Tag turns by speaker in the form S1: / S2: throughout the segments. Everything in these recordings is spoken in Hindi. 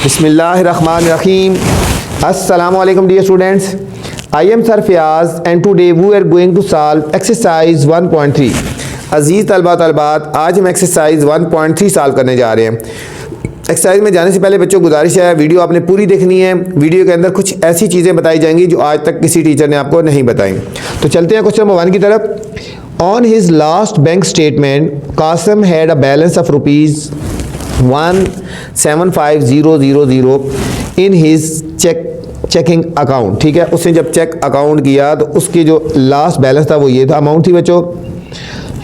S1: बिस्मिल्लाहिर्रहमानिर्रहीम। अस्सलाम वालेकुम dear students, I am sir Fayaz and today we are going to solve exercise 1.3। अजीज़ तलबा तलबात, आज हम एक्सरसाइज 1.3 सॉल्व करने जा रहे हैं। एक्सरसाइज में जाने से पहले बच्चों गुजारिश है, वीडियो आपने पूरी देखनी है। वीडियो के अंदर कुछ ऐसी चीज़ें बताई जाएंगी जो आज तक किसी टीचर ने आपको नहीं बताई। तो चलते हैं क्वेश्चन नंबर 1 की तरफ। On his last bank statement Qasim had a balance of ₹1,75,000 in his checking account. ठीक है, उसने जब चेक अकाउंट किया तो उसकी जो लास्ट बैलेंस था वो ये था, अमाउंट थी बच्चों।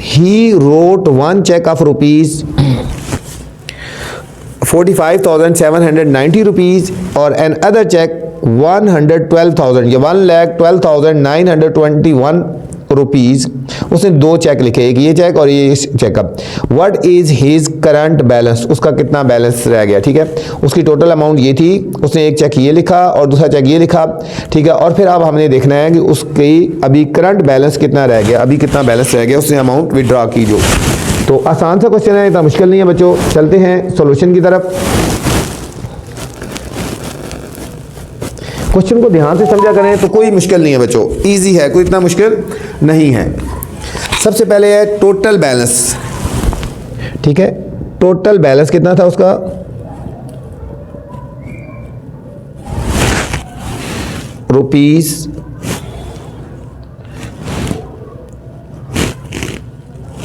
S1: He wrote one cheque of ₹45,790 और एन अदर चेक 112,000 या 1,12,921 रुपीज़। उसने दो चेक लिखे, एक ये चेक और ये checkup. What is his current balance, उसका कितना बैलेंस रह गया। ठीक है, उसकी टोटल अमाउंट ये थी, उसने एक चेक ये लिखा और दूसरा चेक ये लिखा। ठीक है, और फिर अब हमने देखना है कि उसकी अभी करंट बैलेंस कितना रह गया, अभी कितना बैलेंस रह गया, उसने अमाउंट विड्रॉ की जो। तो आसान सा क्वेश्चन है, इतना मुश्किल नहीं है बच्चों। चलते हैं सॉल्यूशन की तरफ। क्वेश्चन को ध्यान से समझा करें तो कोई मुश्किल नहीं है बच्चों, इजी है, कोई इतना मुश्किल नहीं है। सबसे पहले है टोटल बैलेंस। ठीक है, टोटल बैलेंस कितना था उसका,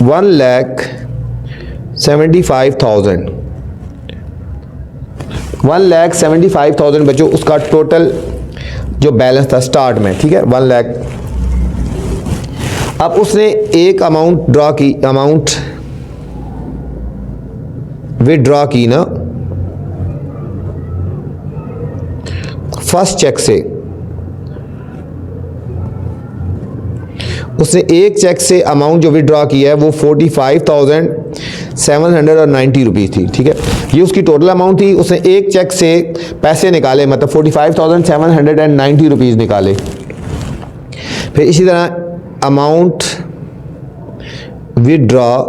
S1: ₹1,75,000। 1,75,000 बच्चों उसका टोटल जो बैलेंस था स्टार्ट में। ठीक है, 1 लाख। अब उसने एक अमाउंट विड्रॉ की ना फर्स्ट चेक से। उसने एक चेक से अमाउंट जो विड्रॉ की है वो 45,790 रुपीज़ थी। ठीक है, ये उसकी टोटल अमाउंट थी। उसने एक चेक से पैसे निकाले, मतलब 45,790 रुपीज़ निकाले। फिर इसी तरह अमाउंट विड्रॉ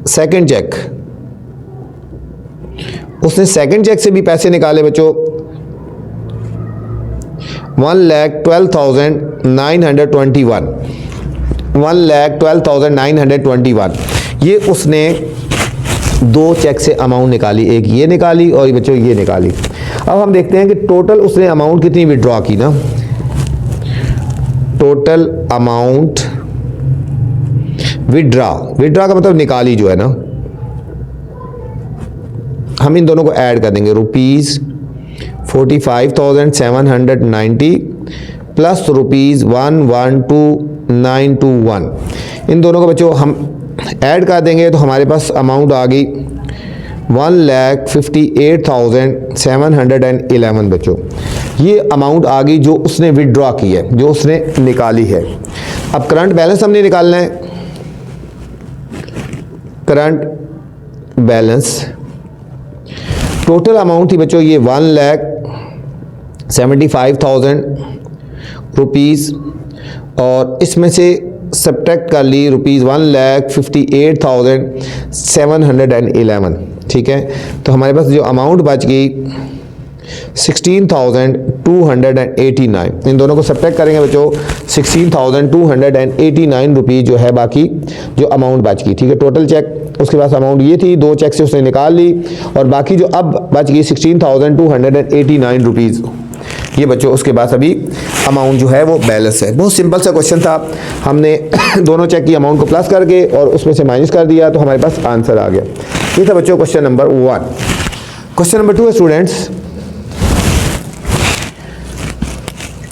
S1: सेकंड चेक, उसने सेकंड चेक से भी पैसे निकाले बच्चों, 1,12,921। 1,12,921 ये उसने दो चेक से अमाउंट निकाली, एक ये निकाली और बच्चों ये निकाली। अब हम देखते हैं कि टोटल उसने अमाउंट कितनी विड्रॉ की ना। टोटल अमाउंट विड्रॉ का मतलब निकाली जो है ना, हम इन दोनों को ऐड कर देंगे। ₹45,790 प्लस ₹112,921, इन दोनों को बच्चों हम ऐड कर देंगे तो हमारे पास अमाउंट आ गई 1,58,711 बच्चों। ये अमाउंट आ गई जो उसने विड्रॉ की है, जो उसने निकाली है। अब करंट बैलेंस हमने निकालना है। करंट बैलेंस टोटल अमाउंट थी बच्चों ये 1,75,000 रुपीज़ और इसमें से सब्ट्रैक्ट कर ली ₹1,58,711। ठीक है, तो हमारे पास जो अमाउंट बच गई 16,289। इन दोनों को सब्ट्रैक्ट करेंगे बच्चों, 16,289 रुपीज़ जो है बाकी जो अमाउंट बच गई। ठीक है, टोटल चेक उसके पास अमाउंट ये थी, दो चेक से उसने निकाल ली और बाकी जो अब बच गई 16,289 रुपीज़, ये बच्चों उसके पास अभी अमाउंट जो है वो बैलेंस है। बहुत सिंपल सा क्वेश्चन था, हमने दोनों चेक की अमाउंट को प्लस करके और उसमें से माइनस कर दिया तो हमारे पास आंसर आ गया। ये था बच्चों क्वेश्चन नंबर 1। क्वेश्चन नंबर 2 है स्टूडेंट्स।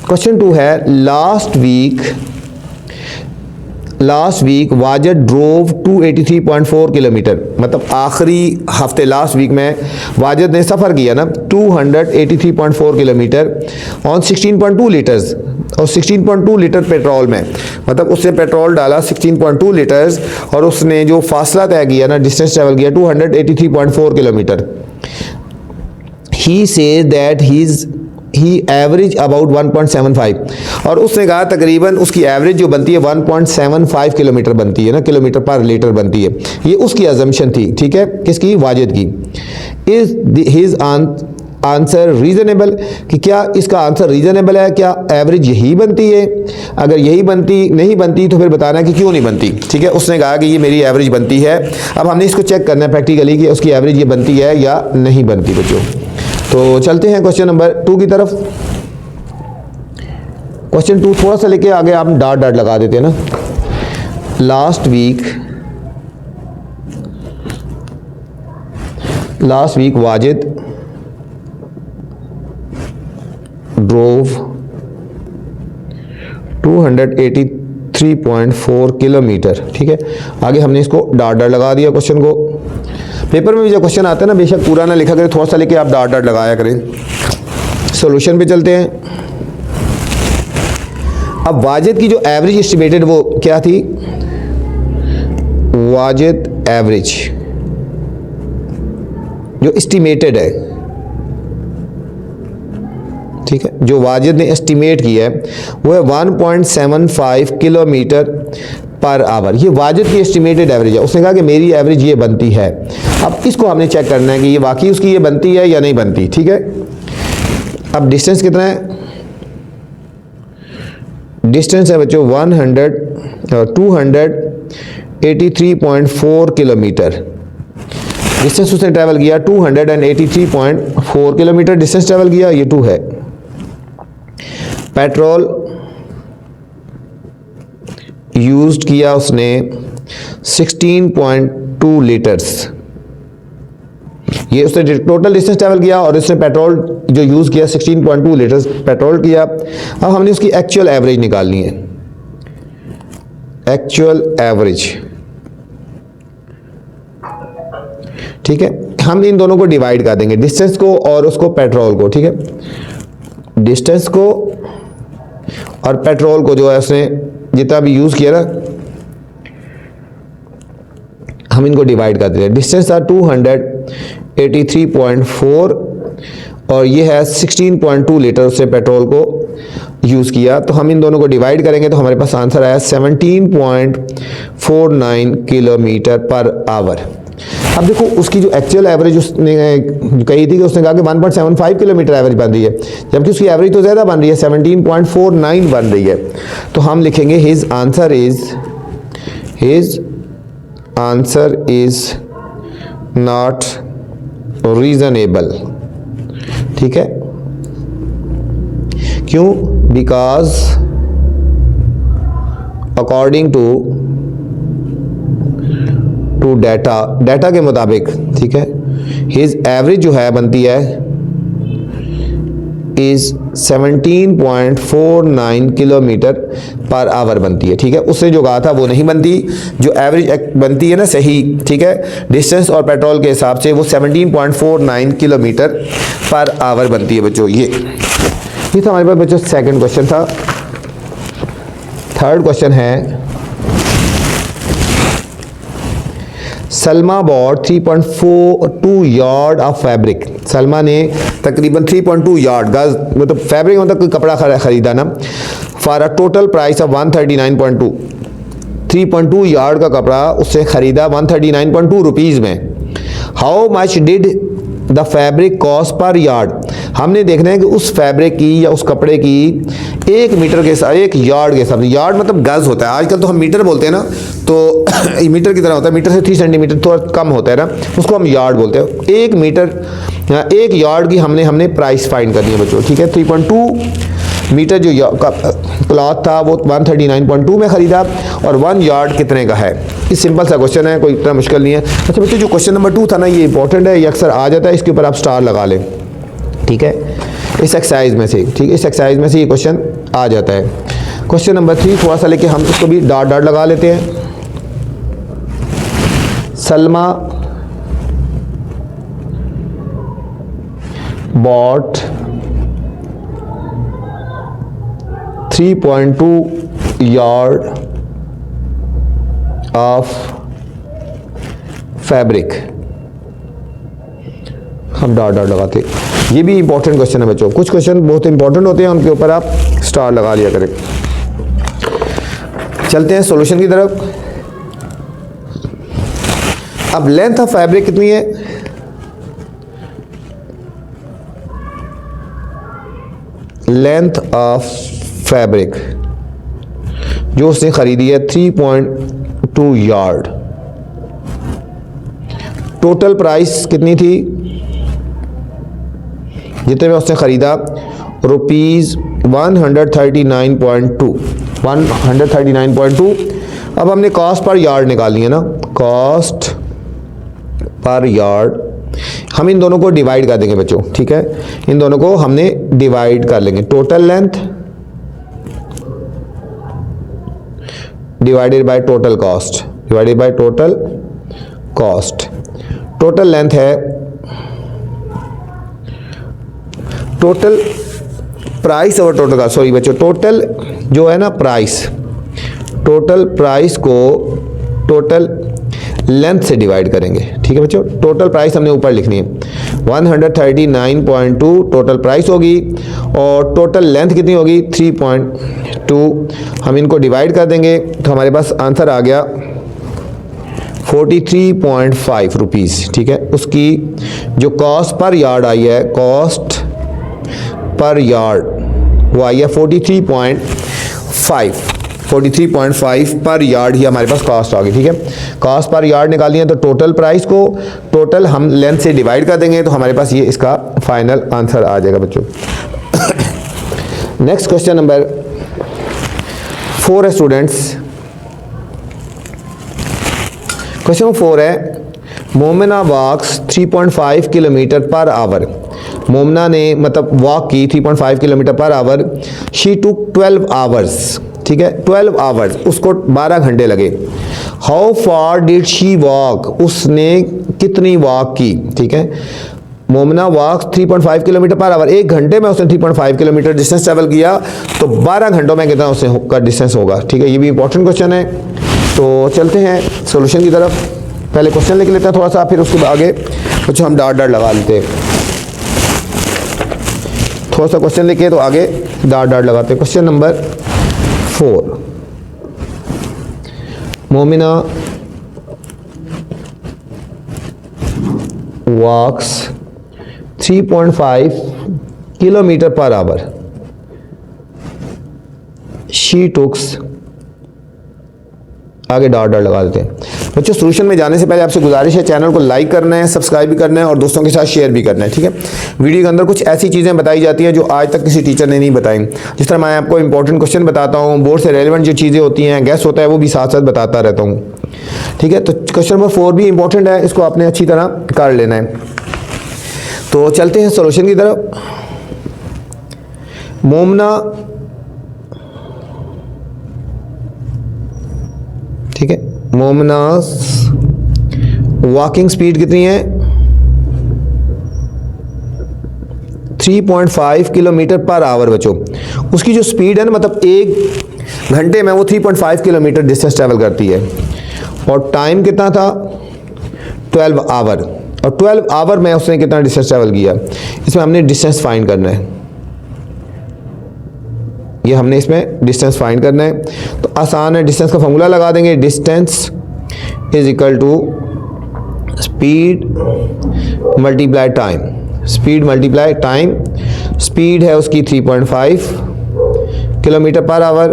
S1: क्वेश्चन 2 है last week Wajid drove 283.4 kilometre. मतलब आखिरी हफ्ते लास्ट वीक में वाजिद ने सफ़र किया ना 283.4 किलोमीटर ऑन 16.2 लीटर्स और 16.2 लीटर पेट्रोल में। मतलब उसने पेट्रोल डाला 16.2 लीटर्स और उसने जो फासला तय किया ना, डिस्टेंस ट्रेवल किया 283.4 kilometre. He says that he average about 1.75 और उसने कहा तकरीबन उसकी एवरेज जो बनती है 1.75 किलोमीटर बनती है ना, किलोमीटर पर लीटर बनती है। ये उसकी अजम्पशन थी, ठीक है, किसकी? वाजिद की। इज हिज आंसर रीज़नेबल, कि क्या इसका आंसर रीज़नेबल है, क्या एवरेज यही बनती है? अगर यही नहीं बनती तो फिर बताना कि क्यों नहीं बनती, ठीक है। उसने कहा कि ये मेरी एवरेज बनती है। अब हमने इसको चेक करना है प्रैक्टिकली कि उसकी एवरेज ये बनती है या नहीं बनती बच्चों। तो चलते हैं क्वेश्चन नंबर 2 की तरफ। क्वेश्चन 2 थोड़ा सा लेके आगे आप डॉट डॉट लगा देते हैं ना। Last week Wajid drove 283.4 kilometre, ठीक है। आगे हमने इसको डॉट डॉट लगा दिया क्वेश्चन को। पेपर में भी जो क्वेश्चन आता है ना, बेशक पूरा ना लिखा करें, थोड़ा सा लेके आप डॉट डॉट लगाया करें। सॉल्यूशन पे चलते हैं। अब वाजिद की जो एवरेज एस्टिमेटेड वो क्या थी? वाजिद एवरेज जो एस्टिमेटेड है, ठीक है, जो वाजिद ने एस्टिमेट किया है वो है 1.75 किलोमीटर पर आवर। ये वाजिद की एस्टिमेटेड एवरेज है। उसने कहा कि मेरी एवरेज ये बनती है। अब इसको हमने चेक करना है कि ये वाकई उसकी ये बनती है या नहीं बनती, ठीक है। अब डिस्टेंस कितना है? डिस्टेंस है बच्चों 283.4 किलोमीटर। डिस्टेंस उसने ट्रैवल किया 283.4 किलोमीटर डिस्टेंस ट्रैवल किया, ये 2 है। पेट्रोल यूज्ड किया उसने 16.2 लीटर्स। ये उसने टोटल डिस्टेंस ट्रैवल किया और इसने पेट्रोल जो यूज़ किया 16.2 लीटर्स पेट्रोल किया। अब हमने उसकी एक्चुअल एवरेज निकालनी है। एक्चुअल एवरेज, ठीक है। हम इन दोनों को डिवाइड कर देंगे, डिस्टेंस को और उसको पेट्रोल को, ठीक है। डिस्टेंस को और पेट्रोल को जो है उसने जितना भी यूज़ किया ना, हम इनको डिवाइड कर देते हैं। डिस्टेंस था 283.4 और ये है 16.2 लीटर उससे पेट्रोल को यूज़ किया। तो हम इन दोनों को डिवाइड करेंगे तो हमारे पास आंसर आया 17.49 किलोमीटर पर आवर। अब देखो उसकी जो एक्चुअल एवरेज उसने कही थी कि उसने कहा कि 1.75 किलोमीटर एवरेज बन रही है, जबकि उसकी एवरेज तो ज़्यादा बन रही है, 17.49 बन रही है। तो हम लिखेंगे his answer is not reasonable, ठीक है। क्यों? बिकॉज अकॉर्डिंग टू डाटा के मुताबिक, ठीक है, हिज एवरेज जो है बनती है इज 17.49 किलोमीटर पर आवर बनती है, ठीक है। उसने जो कहा था वो नहीं बनती। जो एवरेज बनती है ना सही, ठीक है, डिस्टेंस और पेट्रोल के हिसाब से वो 17.49 किलोमीटर पर आवर बनती है बच्चों। ये था हमारे पास बच्चों सेकंड क्वेश्चन था। थर्ड क्वेश्चन है Salma bought 3.42 yard of fabric. Salma ने तकरीबन 3.2 यार्ड गज मतलब फैब्रिक मतलब कोई कपड़ा खरीदा ना, for a total price of 139.2। 3.2 yard का कपड़ा उससे ख़रीदा 139.2 रुपीज़ में। How much did the fabric cost per yard. हमने देखना है कि उस फैब्रिक की या उस कपड़े की 1 मीटर के साथ 1 यार्ड के साथ, यार्ड मतलब गज होता है, आजकल तो हम मीटर बोलते हैं ना, तो मीटर की तरह होता है, मीटर से 3 सेंटीमीटर थोड़ा कम होता है ना, उसको हम यार्ड बोलते हैं। 1 मीटर 1 यार्ड की हमने प्राइस फाइंड करनी है बच्चों, ठीक है। 3.2 मीटर जो क्लॉथ था वो 139.2 में ख़रीदा और 1 यार्ड कितने का है। ये सिंपल सा क्वेश्चन है, कोई इतना मुश्किल नहीं है। अच्छा बच्चों जो क्वेश्चन नंबर 2 था ना, ये इंपॉर्टेंट है, ये अक्सर आ जाता है, इसके ऊपर आप स्टार लगा लें, ठीक है, इस एक्सरसाइज में से, ठीक है, इस एक्सरसाइज में से ये क्वेश्चन आ जाता है। क्वेश्चन नंबर 3 थोड़ा सा लेके हम इसको भी डॉट डॉट लगा लेते हैं। Salma bought 3.2 yard of fabric. हम डॉट डॉट लगाते ये भी इंपॉर्टेंट क्वेश्चन है बच्चों, कुछ क्वेश्चन बहुत इंपॉर्टेंट होते हैं, उनके ऊपर आप स्टार लगा लिया करें। चलते हैं सॉल्यूशन की तरफ। अब लेंथ ऑफ फैब्रिक कितनी है? लेंथ ऑफ फैब्रिक जो उसने खरीदी है 3.2 यार्ड। टोटल प्राइस कितनी थी जितने में उसने ख़रीदा? रुपीज़ 139.2। अब हमने कॉस्ट पर यार्ड निकालनी है ना, कॉस्ट पर यार्ड। हम इन दोनों को डिवाइड कर देंगे बच्चों, ठीक है, इन दोनों को हमने डिवाइड कर लेंगे। Total length divided by total cost, divided by total cost. Total length है, टोटल प्राइस और टोटल का, सॉरी बच्चों, टोटल जो है ना प्राइस, टोटल प्राइस को टोटल लेंथ से डिवाइड करेंगे, ठीक है बच्चों। टोटल प्राइस हमने ऊपर लिखनी है, 139.2 टोटल प्राइस होगी और टोटल लेंथ कितनी होगी? 3.2। हम इनको डिवाइड कर देंगे तो हमारे पास आंसर आ गया 43.5 रुपीज़, ठीक है। उसकी जो कॉस्ट पर यार्ड आई है, कॉस्ट पर यार्ड वो आई है 43.5 पर यार्ड ही हमारे पास कॉस्ट आ गई, ठीक है। कॉस्ट पर यार्ड निकालनी है तो टोटल प्राइस को टोटल हम लेंथ से डिवाइड कर देंगे तो हमारे पास ये इसका फाइनल आंसर आ जाएगा बच्चों। नेक्स्ट क्वेश्चन नंबर 4 है स्टूडेंट्स। क्वेश्चन 4 है, Momina walks 3.5 kilometre per our. Momina ने मतलब वॉक की 3.5 kilometre per hour. She took 12 hours, ठीक है, 12 आवर्स, उसको 12 घंटे लगे। How far did she walk, उसने कितनी वॉक की, ठीक है। Momina walk 3.5 kilometre per our, 1 घंटे में उसने 3.5 किलोमीटर डिस्टेंस ट्रेवल किया, तो 12 घंटों में कितना उसने का डिस्टेंस होगा, ठीक है। ये भी इंपॉर्टेंट क्वेश्चन है। तो चलते हैं सॉल्यूशन की तरफ। पहले क्वेश्चन लिख लेते हैं थोड़ा सा, फिर उसके आगे कुछ हम डॉट डॉट लगा लेते हैं। थोड़ा सा क्वेश्चन लिखे तो आगे डॉट डॉट लगाते हैं। Question number 4, Momina walks 3.5 kilometre per hour. She takes, आगे डॉट डॉट लगा देते हैं। बच्चों सॉल्यूशन में जाने से पहले आपसे गुजारिश है, चैनल को लाइक करना है, सब्सक्राइब भी करना है और दोस्तों के साथ शेयर भी करना है, ठीक है। वीडियो के अंदर कुछ ऐसी चीज़ें बताई जाती हैं जो आज तक किसी टीचर ने नहीं बताई। जिस तरह मैं आपको इंपॉर्टेंट क्वेश्चन बताता हूँ, बोर्ड से रेलिवेंट जो चीज़ें होती हैं, गेस्ट होता है, वो भी साथ साथ बताता रहता हूँ, ठीक है। तो क्वेश्चन नंबर 4 भी इंपॉर्टेंट है, इसको आपने अच्छी तरह कर लेना है। तो चलते हैं सॉल्यूशन की तरफ। मोमिना, ठीक है, मोमिनास वॉकिंग स्पीड कितनी है? 3.5 किलोमीटर पर आवर बच्चों। उसकी जो स्पीड है ना, मतलब 1 घंटे में वो 3.5 किलोमीटर डिस्टेंस ट्रैवल करती है। और टाइम कितना था? 12 आवर। और 12 आवर में उसने कितना डिस्टेंस ट्रैवल किया? इसमें हमने डिस्टेंस फाइंड करना है, ये हमने इसमें डिस्टेंस फाइंड करना है। तो आसान है, डिस्टेंस का फॉर्मूला लगा देंगे। Distance is equal to speed multiply time, speed multiply time. Speed है उसकी 3.5 किलोमीटर पर आवर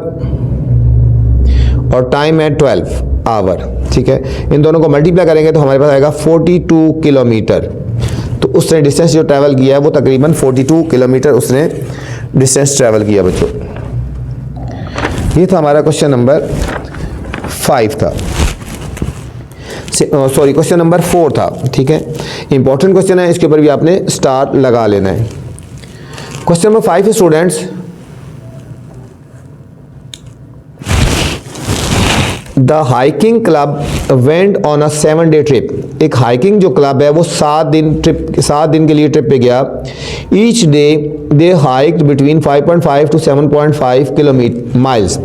S1: और टाइम है 12 आवर, ठीक है। इन दोनों को मल्टीप्लाई करेंगे तो हमारे पास आएगा 42 किलोमीटर। तो उसने डिस्टेंस जो ट्रैवल किया है वो तकरीबन 42 किलोमीटर उसने डिस्टेंस ट्रैवल किया बच्चों। ये था हमारा क्वेश्चन नंबर 5 था, सॉरी क्वेश्चन नंबर 4 था, ठीक है। इंपॉर्टेंट क्वेश्चन है, इसके ऊपर भी आपने स्टार लगा लेना है। क्वेश्चन नंबर 5 है students, the hiking club went on a 7-day trip. एक हाइकिंग जो क्लब है वो 7 दिन के लिए ट्रिप पे गया। Each day they hiked between 5.5 to 7.5 kilometre miles.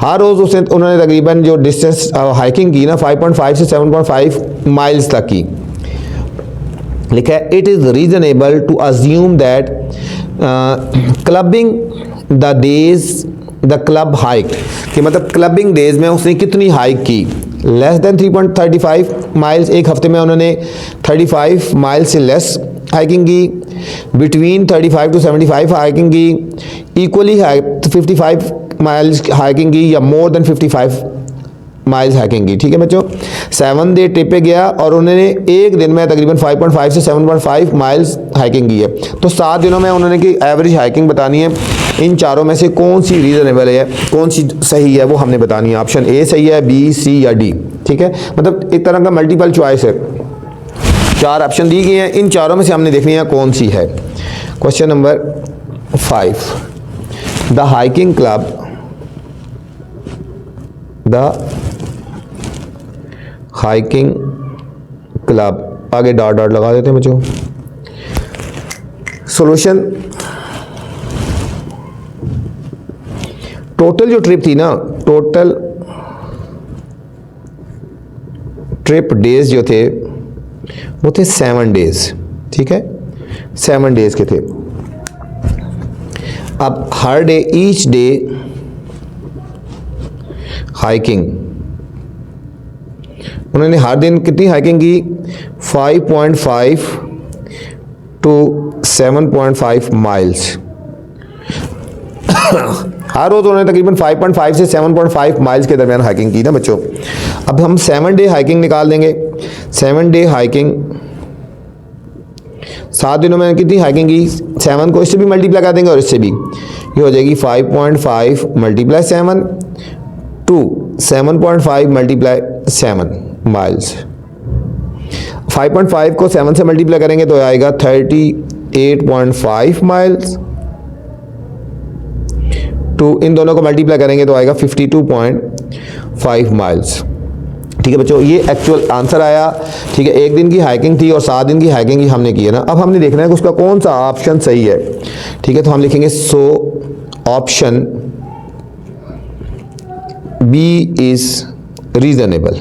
S1: हर रोज़ उन्होंने तकरीबन जो डिस्टेंस हाइकिंग की ना 5.5 से 7.5 माइल्स तक की। लिखा है it is reasonable to assume that clubbing the days the club hike, कि मतलब क्लबिंग डेज में उसने कितनी हाइक की, लेस देन 3.35 माइल्स, एक हफ्ते में उन्होंने 35 माइल से लेस हाइकिंग की, बिटवीन 35 to 75 हाइकिंग की, इक्वली 55 माइल्स हाइकिंग की, या मोर देन 55 माइल्स हाइकिंग की। ठीक है बच्चों, 7 डे ट्रिप पे गया और उन्होंने एक दिन में तकरीबन 5.5 से 7.5 माइल्स हाइकिंग की है। तो 7 दिनों में उन्होंने की एवरेज हाइकिंग बतानी है। इन चारों में से कौन सी रीजनेबल है, कौन सी सही है, वो हमने बतानी है। ऑप्शन ए सही है, बी, सी या डी। ठीक है, मतलब एक तरह का मल्टीपल चॉइस है, 4 ऑप्शन दी गई हैं, इन चारों में से हमने देखनी है कौन सी है। Question number 5, the hiking club, the hiking club, आगे डॉट डॉट लगा देते हैं बच्चों। सॉल्यूशन, टोटल जो ट्रिप थी ना, टोटल ट्रिप डेज जो थे वो थे 7 डेज। ठीक है, 7 डेज के थे। अब हर डे, ईच डे हाइकिंग, उन्होंने हर दिन कितनी हाइकिंग की, 5.5 to 7.5 माइल्स। हर रोज़ उन्होंने तकरीबन 5.5 से 7.5 माइल्स के दरमियान हाइकिंग की ना बच्चों। अब हम 7 डे हाइकिंग निकाल देंगे। 7 डे हाइकिंग, 7 दिनों में कितनी हाइकिंग की, 7 को इससे भी मल्टीप्लाई कर देंगे और इससे भी, ये हो जाएगी 5.5 मल्टीप्लाई 7 टू 7.5 मल्टीप्लाई 7 माइल्स। 5.5 को 7 से मल्टीप्लाई करेंगे तो आएगा 38.5 माइल्स, टू इन दोनों को मल्टीप्लाई करेंगे तो आएगा 52.5 माइल्स। ठीक है बच्चों, ये एक्चुअल आंसर आया। ठीक है, एक दिन की हाइकिंग थी और 7 दिन की हाइकिंग ही हमने की है ना। अब हमने देखना है कि उसका कौन सा ऑप्शन सही है। ठीक है, तो हम लिखेंगे so option B is reasonable.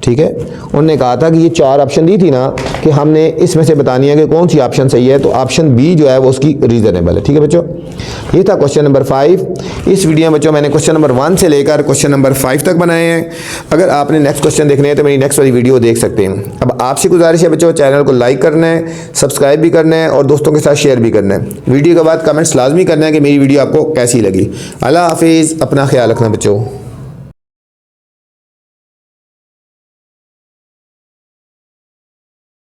S1: ठीक है, उन्होंने कहा था कि ये 4 ऑप्शन दी थी ना, कि हमने इसमें से बतानी है कि कौन सी ऑप्शन सही है, तो ऑप्शन बी जो है वो उसकी रीजनेबल है। ठीक है बच्चों, ये था क्वेश्चन नंबर 5। इस वीडियो में बच्चों मैंने क्वेश्चन नंबर 1 से लेकर क्वेश्चन नंबर 5 तक बनाए हैं। अगर आपने नेक्स्ट क्वेश्चन देखने हैं तो मेरी नेक्स्ट वाली वीडियो देख सकते हैं। अब आपसे गुजारिश है बच्चों, चैनल को लाइक करना है, सब्सक्राइब भी करना है और दोस्तों के साथ शेयर भी करना है। वीडियो के बाद कमेंट्स लाजमी करना है कि मेरी वीडियो आपको कैसी लगी। अल्लाह हाफिज़, अपना ख्याल रखना बच्चों।